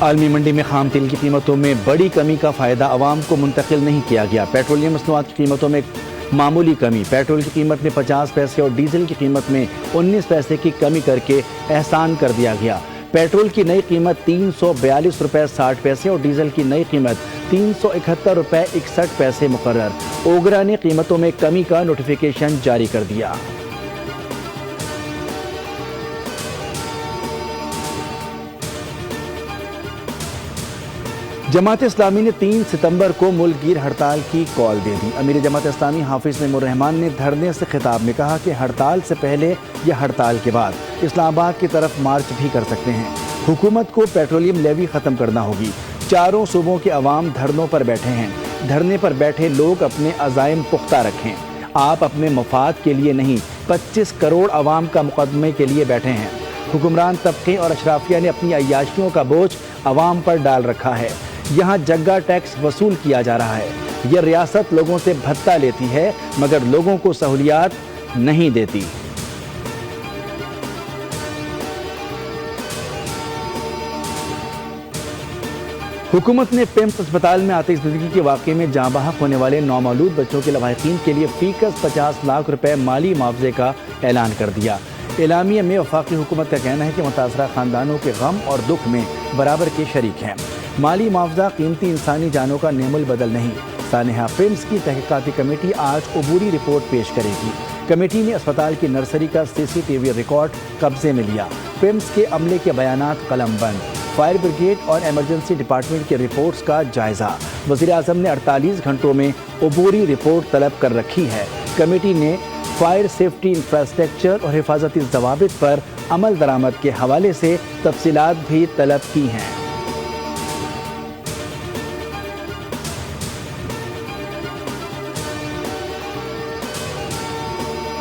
عالمی منڈی میں خام تیل کی قیمتوں میں بڑی کمی کا فائدہ عوام کو منتقل نہیں کیا گیا۔ پیٹرولیم مصنوعات کی قیمتوں میں معمولی کمی، پیٹرول کی قیمت میں 50 پیسے اور ڈیزل کی قیمت میں 19 پیسے کی کمی کر کے احسان کر دیا گیا۔ پیٹرول کی نئی قیمت 342 روپے 60 پیسے اور ڈیزل کی نئی قیمت 371 روپے 61 پیسے مقرر۔ اوگرا نے قیمتوں میں کمی کا نوٹیفیکیشن جاری کر دیا۔ جماعت اسلامی نے 3 ستمبر کو ملک گیر ہڑتال کی کال دے دی۔ امیر جماعت اسلامی حافظ نعیم الرحمان نے دھرنے سے خطاب میں کہا کہ ہڑتال سے پہلے یا ہڑتال کے بعد اسلام آباد کی طرف مارچ بھی کر سکتے ہیں۔ حکومت کو پیٹرولیم لیوی ختم کرنا ہوگی۔ چاروں صوبوں کے عوام دھرنوں پر بیٹھے ہیں۔ دھرنے پر بیٹھے لوگ اپنے عزائم پختہ رکھیں۔ آپ اپنے مفاد کے لیے نہیں، 25 کروڑ عوام کا مقدمے کے لیے بیٹھے ہیں۔ حکمران طبقے اور اشرافیہ نے اپنی عیاشیوں کا بوجھ عوام پر ڈال رکھا ہے۔ یہاں جگہ ٹیکس وصول کیا جا رہا ہے۔ یہ ریاست لوگوں سے بھتہ لیتی ہے مگر لوگوں کو سہولیات نہیں دیتی۔ حکومت نے پیمس اسپتال میں آتش زدگی کے واقعے میں جاں بحق ہونے والے نومولود بچوں کے لواحقین کے لیے فی کس 50 لاکھ روپے مالی معاوضے کا اعلان کر دیا۔ اعلامیے میں وفاقی حکومت کا کہنا ہے کہ متاثرہ خاندانوں کے غم اور دکھ میں برابر کے شریک ہیں۔ مالی معاوضہ قیمتی انسانی جانوں کا نعم البدل نہیں۔ سانحہ پیمس کی تحقیقاتی کمیٹی آج عبوری رپورٹ پیش کرے گی۔ کمیٹی نے اسپتال کی نرسری کا CCTV ریکارڈ قبضے میں لیا۔ پیمس کے عملے کے بیانات قلم بند۔ فائر بریگیڈ اور ایمرجنسی ڈپارٹمنٹ کی رپورٹس کا جائزہ۔ وزیر اعظم نے 48 گھنٹوں میں عبوری رپورٹ طلب کر رکھی ہے۔ کمیٹی نے فائر سیفٹی انفراسٹرکچر اور حفاظتی ضوابط پر عمل درآمد کے حوالے سے تفصیلات بھی طلب کی ہیں۔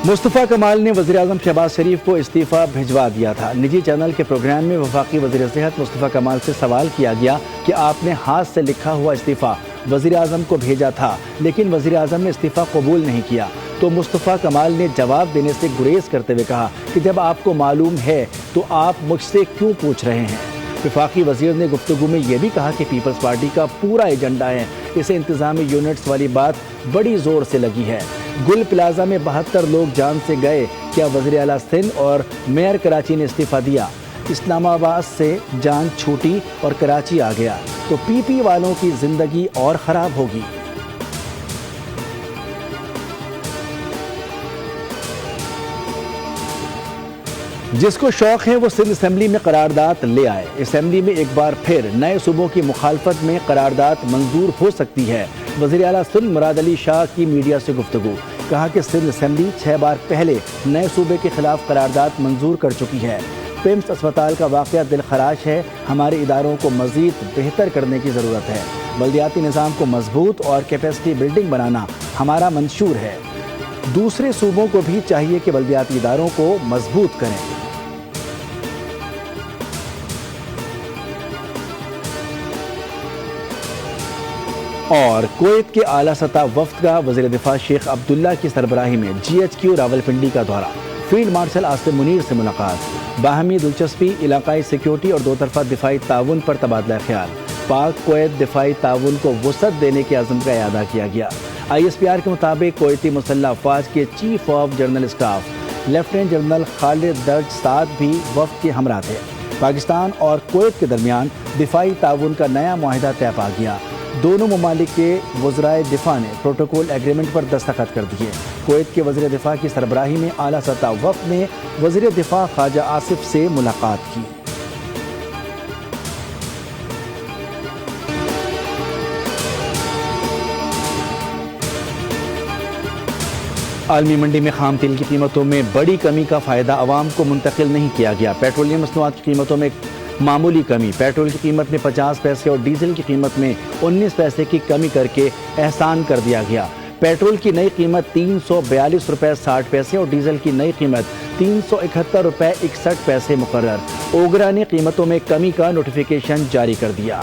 مصطفیٰ کمال نے وزیر اعظم شہباز شریف کو استعفیٰ بھجوا دیا تھا۔ نجی چینل کے پروگرام میں وفاقی وزیر صحت مصطفیٰ کمال سے سوال کیا گیا کہ آپ نے ہاتھ سے لکھا ہوا استعفیٰ وزیر اعظم کو بھیجا تھا لیکن وزیر اعظم نے استعفیٰ قبول نہیں کیا، تو مصطفیٰ کمال نے جواب دینے سے گریز کرتے ہوئے کہا کہ جب آپ کو معلوم ہے تو آپ مجھ سے کیوں پوچھ رہے ہیں۔ وفاقی وزیر نے گفتگو میں یہ بھی کہا کہ پیپلز پارٹی کا پورا ایجنڈا ہے، اسے انتظامی یونٹس والی بات بڑی زور سے لگی ہے۔ گل پلازا میں 72 لوگ جان سے گئے، کیا وزیر اعلیٰ سندھ اور میئر کراچی نے استعفیٰ دیا؟ اسلام آباد سے جان چھوٹی اور کراچی آ گیا تو پی والوں کی زندگی اور خراب ہوگی۔ جس کو شوق ہے وہ سندھ اسمبلی میں قرارداد لے آئے۔ اسمبلی میں ایک بار پھر نئے صوبوں کی مخالفت میں قرارداد منظور ہو سکتی ہے۔ وزیر اعلیٰ سندھ مراد علی شاہ کی میڈیا سے گفتگو، کہا کہ سندھ اسمبلی 6 بار پہلے نئے صوبے کے خلاف قرارداد منظور کر چکی ہے۔ پیمس اسپتال کا واقعہ دل خراش ہے، ہمارے اداروں کو مزید بہتر کرنے کی ضرورت ہے۔ بلدیاتی نظام کو مضبوط اور کیپیسٹی بلڈنگ بنانا ہمارا منشور ہے۔ دوسرے صوبوں کو بھی چاہیے کہ بلدیاتی اداروں کو مضبوط کریں۔ اور کویت کے اعلیٰ سطح وفد کا وزیر دفاع شیخ عبداللہ کی سربراہی میں GHQ راولپنڈی کا دورہ، فیلڈ مارشل عاصم منیر سے ملاقات، باہمی دلچسپی، علاقائی سیکیورٹی اور دو طرفہ دفاعی تعاون پر تبادلہ خیال، پاک کویت دفاعی تعاون کو وسعت دینے کے عزم کا اعادہ کیا گیا۔ ISPR کے مطابق کویتی مسلح افواج کے chief of general staff lieutenant general Khalid درج سعد بھی وفد کے ہمراہ تھے۔ پاکستان اور کویت کے درمیان دفاعی تعاون کا نیا معاہدہ طے پا گیا۔ دونوں ممالک کے وزرائے دفاع نے پروٹوکول ایگریمنٹ پر دستخط کر دیے۔ کویت کے وزیر دفاع کی سربراہی میں اعلیٰ سطح وفد نے وزیر دفاع خواجہ آصف سے ملاقات کی۔ عالمی منڈی میں خام تیل کی قیمتوں میں بڑی کمی کا فائدہ عوام کو منتقل نہیں کیا گیا۔ پیٹرولیم مصنوعات کی قیمتوں میں معمولی کمی، پیٹرول کی قیمت میں 50 پیسے اور ڈیزل کی قیمت میں 19 پیسے کی کمی کر کے احسان کر دیا گیا۔ پیٹرول کی نئی قیمت 342 روپے 60 پیسے اور ڈیزل کی نئی قیمت 371 روپے 61 پیسے مقرر۔ اوگرا نے قیمتوں میں کمی کا نوٹیفیکیشن جاری کر دیا۔